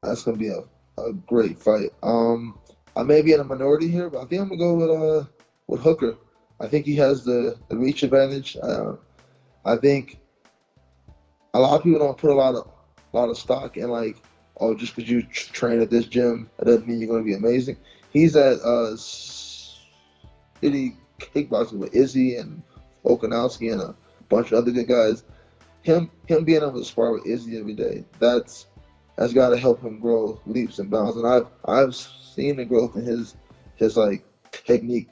That's gonna be a great fight. I may be in a minority here, but I think I'm gonna go with Hooker. I think he has the reach advantage. I think a lot of people don't put a lot of stock in like, oh, just because you train at this gym, that doesn't mean you're gonna be amazing. He's at city kickboxing with Izzy and Volkanovski and a bunch of other good guys. Him being able to spar with Izzy every day, that's got to help him grow leaps and bounds. And I've seen the growth in his like technique.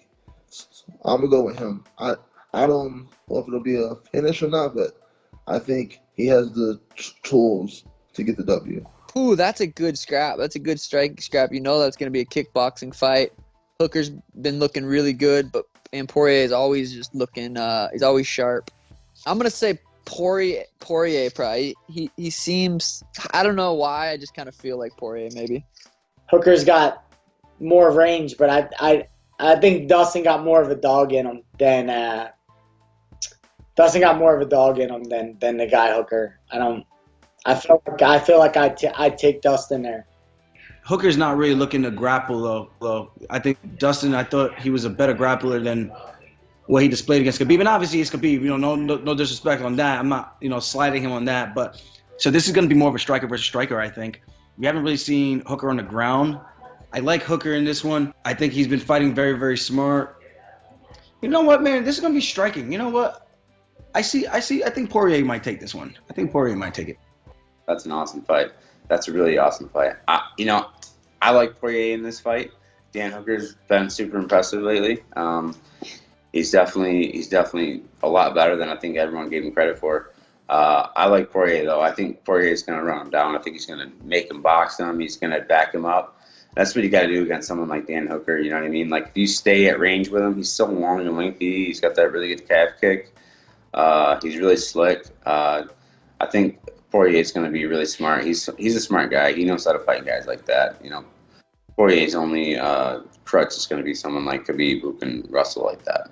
So I'm gonna go with him. I don't know if it'll be a finish or not, but I think he has the tools to get the W. Ooh, that's a good scrap. That's a good strike scrap. You know that's going to be a kickboxing fight. Hooker's been looking really good, and Poirier is always just looking. He's always sharp. I'm going to say Poirier probably. He seems. I don't know why. I just kind of feel like Poirier maybe. Hooker's got more range, but I think Dustin got more of a dog in him than the guy Hooker. I feel like I'd take Dustin there. Hooker's not really looking to grapple though. I think Dustin. I thought he was a better grappler than what he displayed against Khabib. And obviously it's Khabib. No disrespect on that. I'm not sliding him on that. But so this is going to be more of a striker versus striker. I think we haven't really seen Hooker on the ground. I like Hooker in this one. I think he's been fighting very, very smart. You know what, man? This is going to be striking. You know what? I think Poirier might take this one. I think Poirier might take it. That's an awesome fight. That's a really awesome fight. I like Poirier in this fight. Dan Hooker's been super impressive lately. He's definitely a lot better than I think everyone gave him credit for. I like Poirier though. I think Poirier is going to run him down. I think he's going to make him box him. He's going to back him up. That's what you got to do against someone like Dan Hooker. You know what I mean? Like if you stay at range with him, he's so long and lengthy. He's got that really good calf kick. He's really slick. I think Poirier is going to be really smart. He's a smart guy. He knows how to fight guys like that. Poirier's only crutch is going to be someone like Khabib who can wrestle like that.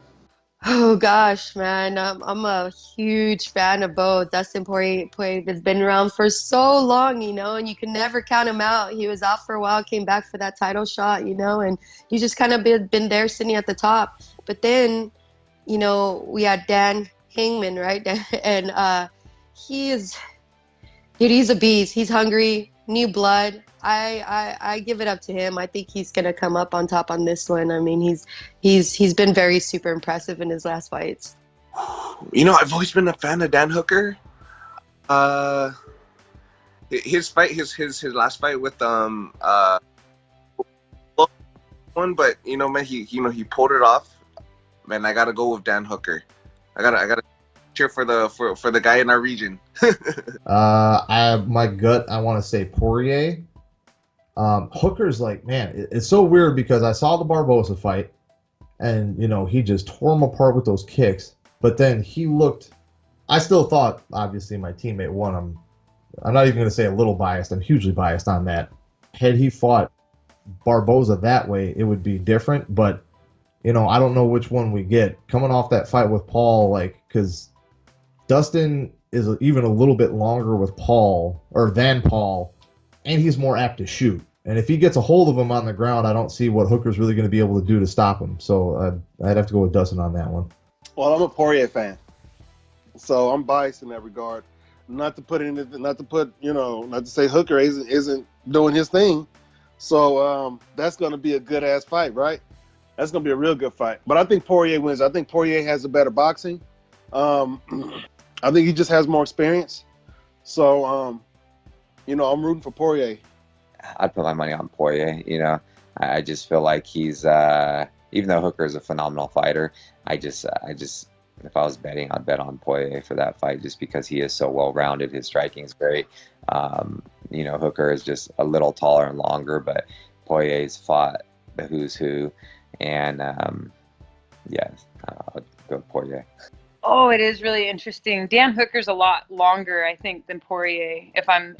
Oh gosh, man, I'm a huge fan of both. Dustin Poirier has been around for so long, and you can never count him out. He was out for a while, came back for that title shot, and he's just kind of been there sitting at the top. But then, we had Dan Hangman, right? And he's a beast. He's hungry, new blood. I give it up to him. I think he's gonna come up on top on this one. I mean, he's been very super impressive in his last fights. I've always been a fan of Dan Hooker. His last fight with one, but man, he pulled it off. Man, I gotta go with Dan Hooker. I gotta cheer for the guy in our region. My gut, I want to say Poirier. Hooker's like, man, it's so weird because I saw the Barbosa fight, and he just tore him apart with those kicks. But then he looked. I still thought, obviously, my teammate won. I'm not even going to say a little biased. I'm hugely biased on that. Had he fought Barbosa that way, it would be different. But I don't know which one we get coming off that fight with Paul, because Dustin is even a little bit longer with Paul than Paul, and he's more apt to shoot. And if he gets a hold of him on the ground, I don't see what Hooker's really going to be able to do to stop him. So I'd have to go with Dustin on that one. Well, I'm a Poirier fan, so I'm biased in that regard. Not to say Hooker isn't doing his thing. So that's going to be a good ass fight, right? That's going to be a real good fight. But I think Poirier wins. I think Poirier has a better boxing. I think he just has more experience. So, I'm rooting for Poirier. I'd put my money on Poirier. I just feel like he's, even though Hooker is a phenomenal fighter, I just, if I was betting, I'd bet on Poirier for that fight just because he is so well-rounded. His striking is great. Hooker is just a little taller and longer, but Poirier's fought the who's who. And, I'll go with Poirier. Oh, it is really interesting. Dan Hooker's a lot longer, I think, than Poirier, if I'm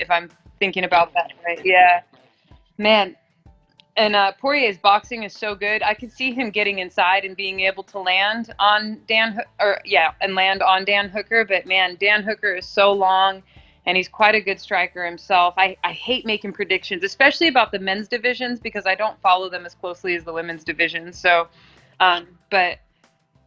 thinking about that right. Yeah. Man. And Poirier's boxing is so good. I could see him getting inside and being able to land on Dan Hooker. But man, Dan Hooker is so long and he's quite a good striker himself. I hate making predictions, especially about the men's divisions, because I don't follow them as closely as the women's division. So, but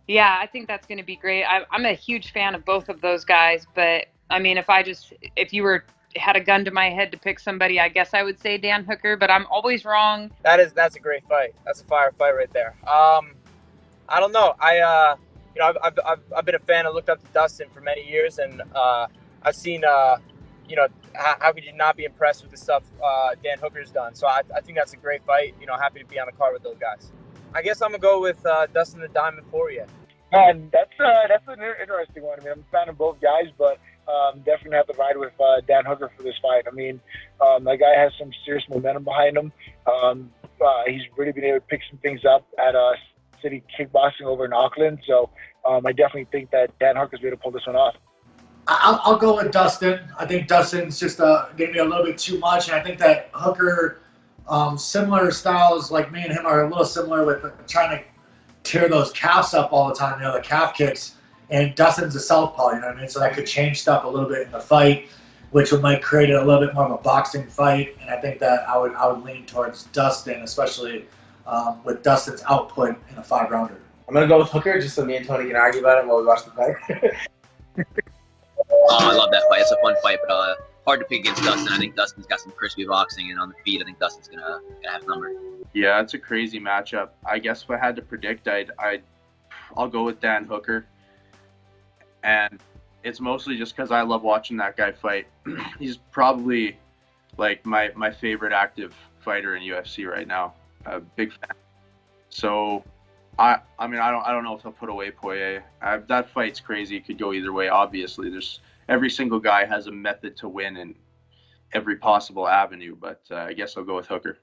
yeah, I think that's going to be great. I'm a huge fan of both of those guys, but I mean, if you had a gun to my head to pick somebody, I guess I would say Dan Hooker, but I'm always wrong. That's a great fight. That's a fire fight right there. I don't know. I've been a fan. I looked up to Dustin for many years, and I've seen how could you not be impressed with the stuff Dan Hooker's done? So I think that's a great fight. Happy to be on the card with those guys. I guess I'm gonna go with Dustin the Diamond Poirier. And that's an interesting one. I mean, I'm a fan of both guys, but definitely gonna have to ride with Dan Hooker for this fight. I mean, that guy has some serious momentum behind him. He's really been able to pick some things up at City Kickboxing over in Auckland. So I definitely think that Dan Hooker's going to pull this one off. I'll go with Dustin. I think Dustin's just getting me a little bit too much, and I think that Hooker, similar styles like me and him are a little similar with trying to tear those calves up all the time, the calf kicks. And Dustin's a southpaw, you know what I mean? So that could change stuff a little bit in the fight, which might create a little bit more of a boxing fight. And I think that I would lean towards Dustin, especially with Dustin's output in a 5-rounder. I'm gonna go with Hooker just so me and Tony can argue about it while we watch the fight. I love that fight. It's a fun fight, but hard to pick against Dustin. I think Dustin's got some crispy boxing, and on the feet, I think Dustin's gonna have a number. Yeah, it's a crazy matchup. I guess if I had to predict, I'll go with Dan Hooker, and it's mostly just because I love watching that guy fight. He's probably like my favorite active fighter in UFC right now. A big fan. So I mean I don't know if he'll put away Poirier. That fight's crazy. It could go either way. Obviously, every single guy has a method to win in every possible avenue. But I guess I'll go with Hooker.